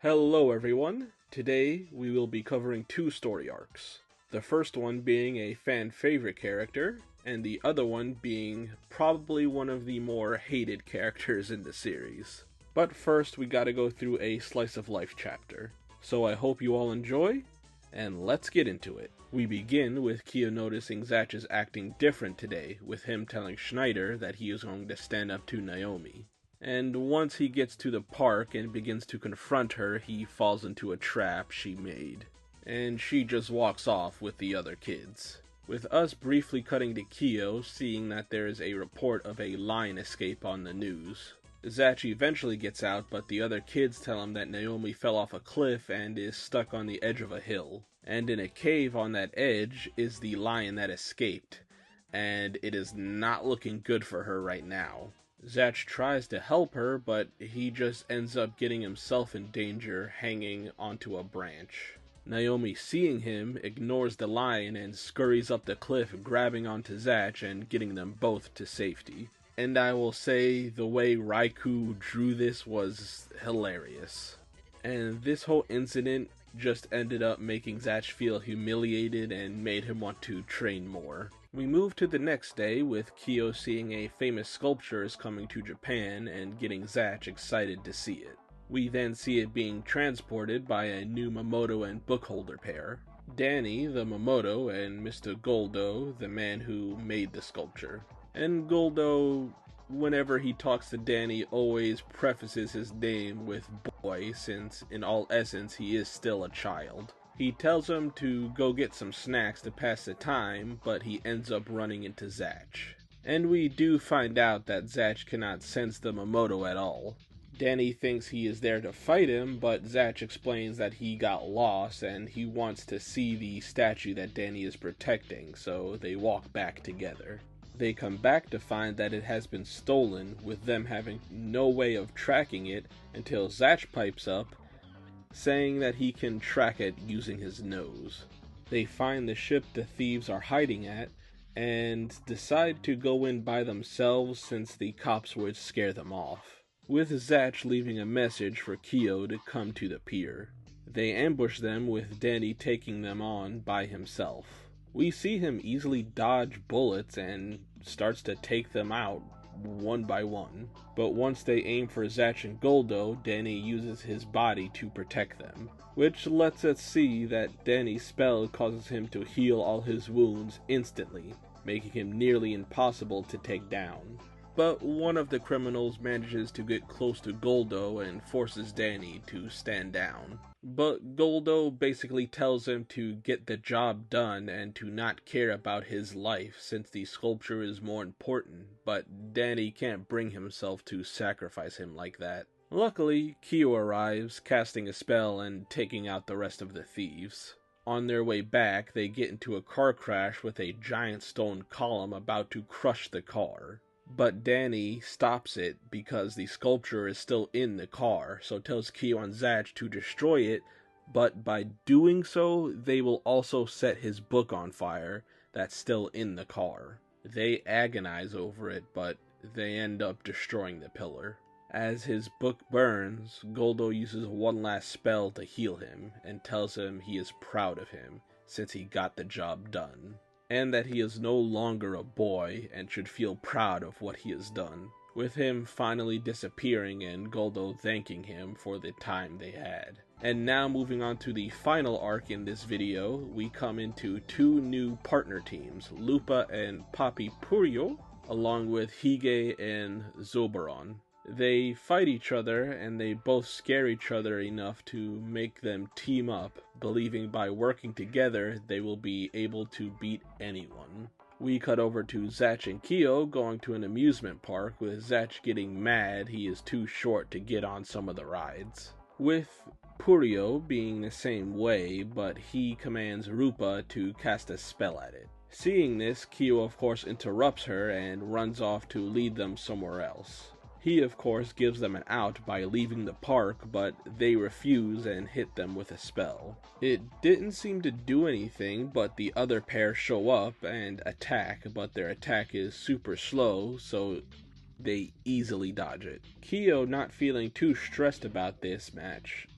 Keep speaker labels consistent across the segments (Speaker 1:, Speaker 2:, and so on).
Speaker 1: Hello everyone! Today we will be covering two story arcs. The first one being a fan favorite character, and the other one being probably one of the more hated characters in the series. But first we gotta go through a slice of life chapter. So I hope you all enjoy, and let's get into it. We begin with Kyo noticing Zatch is acting different today, with him telling Schneider that he is going to stand up to Naomi. And once he gets to the park and begins to confront her, he falls into a trap she made. And she just walks off with the other kids. With us briefly cutting to Kyo, seeing that there is a report of a lion escape on the news. Zatch eventually gets out, but the other kids tell him that Naomi fell off a cliff and is stuck on the edge of a hill. And in a cave on that edge is the lion that escaped. And it is not looking good for her right now. Zatch tries to help her, but he just ends up getting himself in danger hanging onto a branch. Naomi, seeing him, ignores the lion and scurries up the cliff, grabbing onto Zatch and getting them both to safety. And I will say, the way Raikou drew this was hilarious. And this whole incident just ended up making Zatch feel humiliated and made him want to train more. We move to the next day with Kyo seeing a famous sculpture is coming to Japan and getting Zatch excited to see it. We then see it being transported by a new Mamoto and bookholder pair. Danny, the Mamoto, and Mr.Goldo, the man who made the sculpture. And Goldo, whenever he talks to Danny, always prefaces his name with boy, since in all essence he is still a child. He tells him to go get some snacks to pass the time, but he ends up running into Zatch. And we do find out that Zatch cannot sense the Mamoto at all. Danny thinks he is there to fight him, but Zatch explains that he got lost and he wants to see the statue that Danny is protecting, so they walk back together. They come back to find that it has been stolen, with them having no way of tracking it until Zatch pipes up, saying that he can track it using his nose. They find the ship the thieves are hiding at, and decide to go in by themselves since the cops would scare them off, with Zatch leaving a message for Kyo to come to the pier. They ambush them with Danny taking them on by himself. We see him easily dodge bullets and starts to take them out one by one. But once they aim for Zatch and Goldo, Danny uses his body to protect them, which lets us see that Danny's spell causes him to heal all his wounds instantly, making him nearly impossible to take down. But one of the criminals manages to get close to Goldo and forces Danny to stand down. But Goldo basically tells him to get the job done and to not care about his life since the sculpture is more important, but Danny can't bring himself to sacrifice him like that. Luckily, Kyo arrives, casting a spell and taking out the rest of the thieves. On their way back, they get into a car crash with a giant stone column about to crush the car. But Danny stops it because the sculpture is still in the car, so tells Kyo and Zatch to destroy it, but by doing so, they will also set his book on fire that's still in the car. They agonize over it, but they end up destroying the pillar. As his book burns, Goldo uses one last spell to heal him, and tells him he is proud of him, since he got the job done, and that he is no longer a boy and should feel proud of what he has done, with him finally disappearing and Goldo thanking him for the time they had. And now moving on to the final arc in this video, we come into two new partner teams, Lupa and Papi Purio, along with Hige and Zoberon. They fight each other, and they both scare each other enough to make them team up, believing by working together they will be able to beat anyone. We cut over to Zatch and Kyo going to an amusement park, with Zatch getting mad he is too short to get on some of the rides, with Purio being the same way, but he commands Rupa to cast a spell at it. Seeing this, Kyo of course interrupts her and runs off to lead them somewhere else. He, of course, gives them an out by leaving the park, but they refuse and hit them with a spell. It didn't seem to do anything, but the other pair show up and attack, but their attack is super slow, so they easily dodge it. Kyo, not feeling too stressed about this match,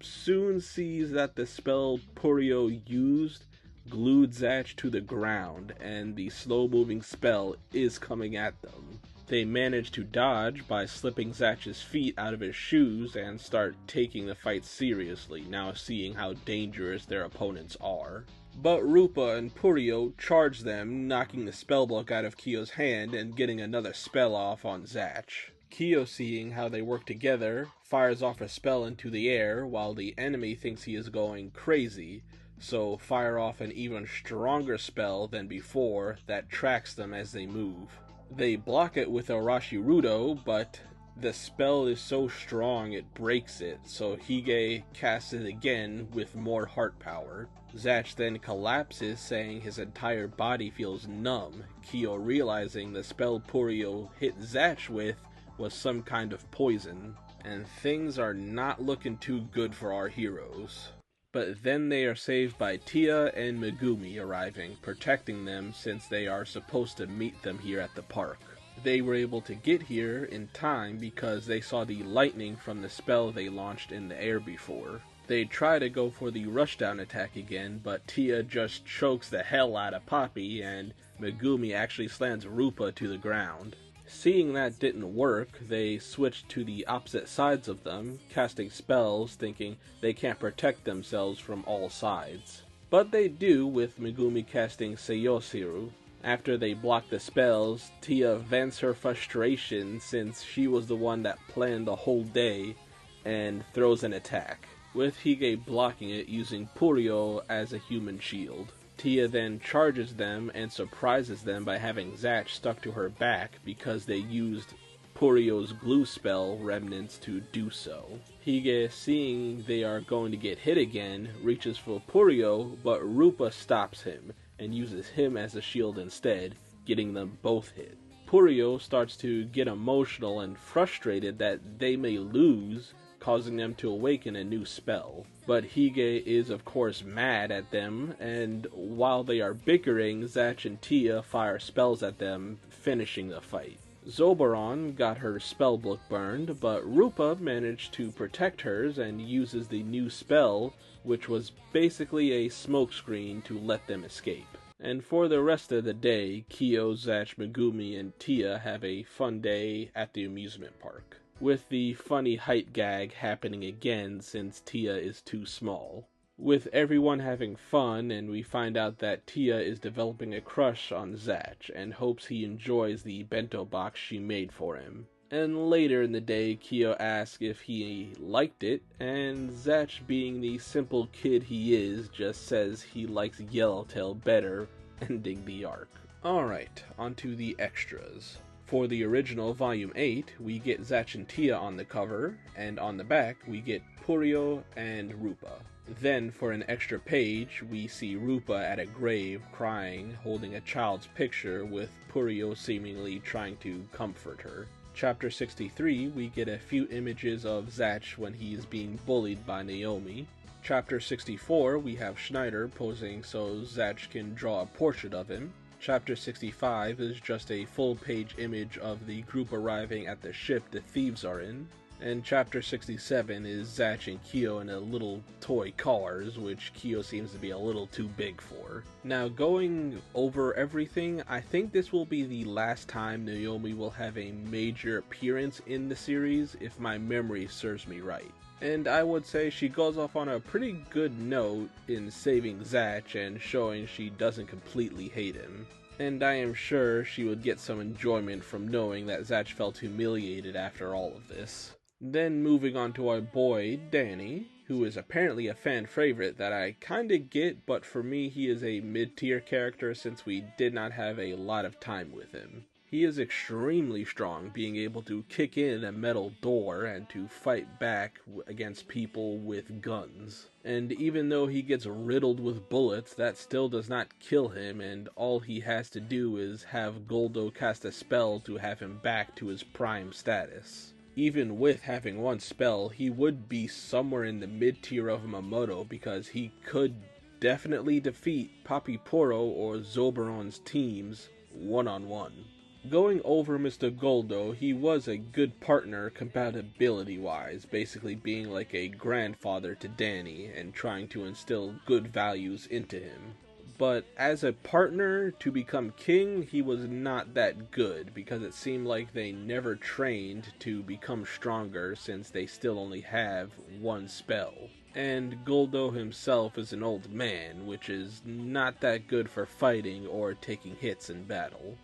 Speaker 1: soon sees that the spell Purio used glued Zatch to the ground, and the slow-moving spell is coming at them. They manage to dodge by slipping Zatch's feet out of his shoes and start taking the fight seriously, now seeing how dangerous their opponents are. But Rupa and Purio charge them, knocking the spellbook out of Kyo's hand and getting another spell off on Zatch. Kyo, seeing how they work together, fires off a spell into the air while the enemy thinks he is going crazy, so fire off an even stronger spell than before that tracks them as they move. They block it with a Rashirudo, but the spell is so strong it breaks it, so Hige casts it again with more heart power. Zatch then collapses, saying his entire body feels numb, Kyo realizing the spell Purio hit Zatch with was some kind of poison, and things are not looking too good for our heroes. But then they are saved by Tia and Megumi arriving, protecting them since they are supposed to meet them here at the park. They were able to get here in time because they saw the lightning from the spell they launched in the air before. They try to go for the rushdown attack again, but Tia just chokes the hell out of Poppy, and Megumi actually slams Rupa to the ground. Seeing that didn't work, they switched to the opposite sides of them, casting spells thinking they can't protect themselves from all sides. But they do, with Megumi casting Seiyosiru. After they block the spells, Tia vents her frustration since she was the one that planned the whole day, and throws an attack, with Hige blocking it using Purio as a human shield. Tia then charges them and surprises them by having Zatch stuck to her back because they used Purio's glue spell remnants to do so. Hige, seeing they are going to get hit again, reaches for Purio, but Rupa stops him and uses him as a shield instead, getting them both hit. Purio starts to get emotional and frustrated that they may lose, causing them to awaken a new spell. But Hige is of course mad at them, and while they are bickering, Zatch and Tia fire spells at them, finishing the fight. Zoberon got her spellbook burned, but Rupa managed to protect hers and uses the new spell, which was basically a smokescreen to let them escape. And for the rest of the day, Kyo, Zatch, Megumi, and Tia have a fun day at the amusement park, with the funny height gag happening again since Tia is too small. With everyone having fun, and we find out that Tia is developing a crush on Zatch and hopes he enjoys the bento box she made for him. And later in the day, Kyo asks if he liked it, and Zatch, being the simple kid he is, just says he likes Yellowtail better, ending the arc. Alright, onto the extras. For the original Volume 8, we get Zatch and Tia on the cover, and on the back we get Purio and Rupa. Then, for an extra page, we see Rupa at a grave crying, holding a child's picture, with Purio seemingly trying to comfort her. Chapter 63, we get a few images of Zatch when he is being bullied by Naomi. Chapter 64, we have Schneider posing so Zatch can draw a portrait of him. Chapter 65 is just a full-page image of the group arriving at the ship the thieves are in. And Chapter 67 is Zatch and Kyo in a little toy cars, which Kyo seems to be a little too big for. Now, going over everything, I think this will be the last time Naomi will have a major appearance in the series, if my memory serves me right. And I would say she goes off on a pretty good note in saving Zatch and showing she doesn't completely hate him. And I am sure she would get some enjoyment from knowing that Zatch felt humiliated after all of this. Then moving on to our boy, Danny, who is apparently a fan favorite that I kinda get, but for me he is a mid-tier character since we did not have a lot of time with him. He is extremely strong, being able to kick in a metal door and to fight back against people with guns. And even though he gets riddled with bullets, that still does not kill him, and all he has to do is have Goldo cast a spell to have him back to his prime status. Even with having one spell, he would be somewhere in the mid-tier of Mamoto because he could definitely defeat Papi Poro or Zoberon's teams one-on-one. Going over Mr. Goldo, he was a good partner compatibility-wise, basically being like a grandfather to Danny and trying to instill good values into him. But as a partner to become king, he was not that good because it seemed like they never trained to become stronger since they still only have one spell. And Goldo himself is an old man, which is not that good for fighting or taking hits in battle.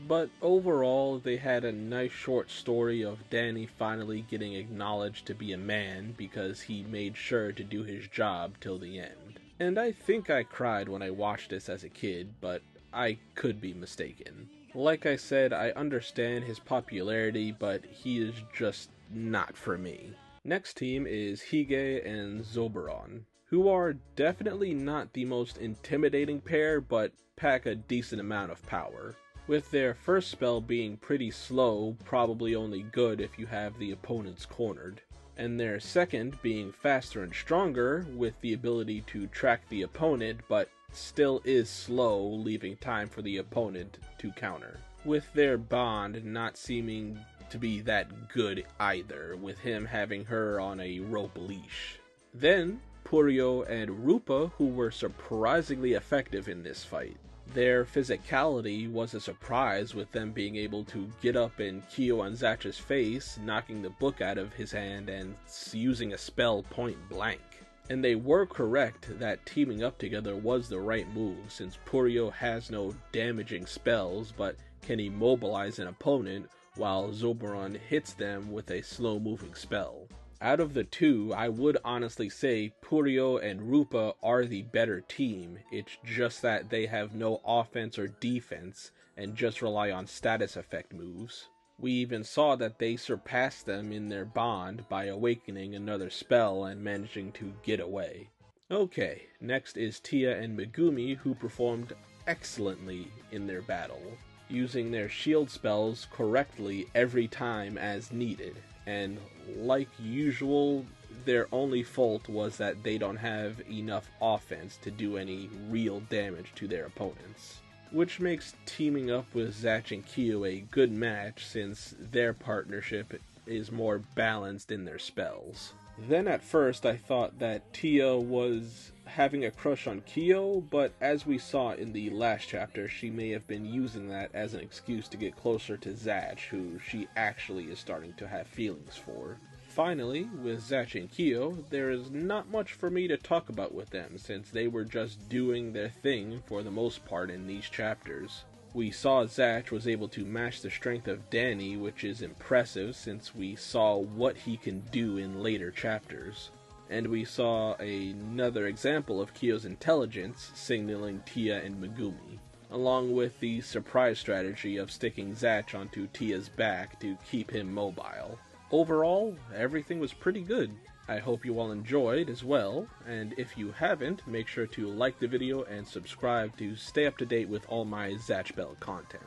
Speaker 1: But overall, they had a nice short story of Danny finally getting acknowledged to be a man because he made sure to do his job till the end. And I think I cried when I watched this as a kid, but I could be mistaken. Like I said, I understand his popularity, but he is just not for me. Next team is Hige and Zoberon, who are definitely not the most intimidating pair, but pack a decent amount of power. With their first spell being pretty slow, probably only good if you have the opponents cornered, and their second being faster and stronger with the ability to track the opponent but still is slow, leaving time for the opponent to counter. With their bond not seeming to be that good either, with him having her on a rope leash. Then Purio and Rupa, who were surprisingly effective in this fight. Their physicality was a surprise, with them being able to get up in Kyo and Zatch's face, knocking the book out of his hand and using a spell point blank. And they were correct that teaming up together was the right move, since Purio has no damaging spells but can immobilize an opponent while Zoberon hits them with a slow moving spell. Out of the two, I would honestly say Purio and Rupa are the better team. It's just that they have no offense or defense and just rely on status effect moves. We even saw that they surpassed them in their bond by awakening another spell and managing to get away. Okay, next is Tia and Megumi, who performed excellently in their battle, using their shield spells correctly every time as needed. And like usual, their only fault was that they don't have enough offense to do any real damage to their opponents. Which makes teaming up with Zatch and Kyo a good match, since their partnership is more balanced in their spells. Then at first I thought that Tia was having a crush on Kyo, but as we saw in the last chapter, she may have been using that as an excuse to get closer to Zatch, who she actually is starting to have feelings for. Finally, with Zatch and Kyo, there is not much for me to talk about with them, since they were just doing their thing for the most part in these chapters. We saw Zatch was able to match the strength of Danny, which is impressive since we saw what he can do in later chapters. And we saw another example of Kyo's intelligence, signaling Tia and Megumi, along with the surprise strategy of sticking Zatch onto Tia's back to keep him mobile. Overall, everything was pretty good. I hope you all enjoyed as well, and if you haven't, make sure to like the video and subscribe to stay up to date with all my Zatch Bell content.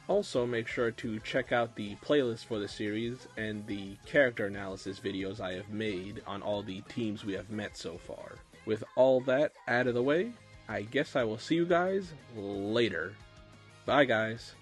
Speaker 1: Also, make sure to check out the playlist for the series and the character analysis videos I have made on all the teams we have met so far. With all that out of the way, I guess I will see you guys later. Bye guys.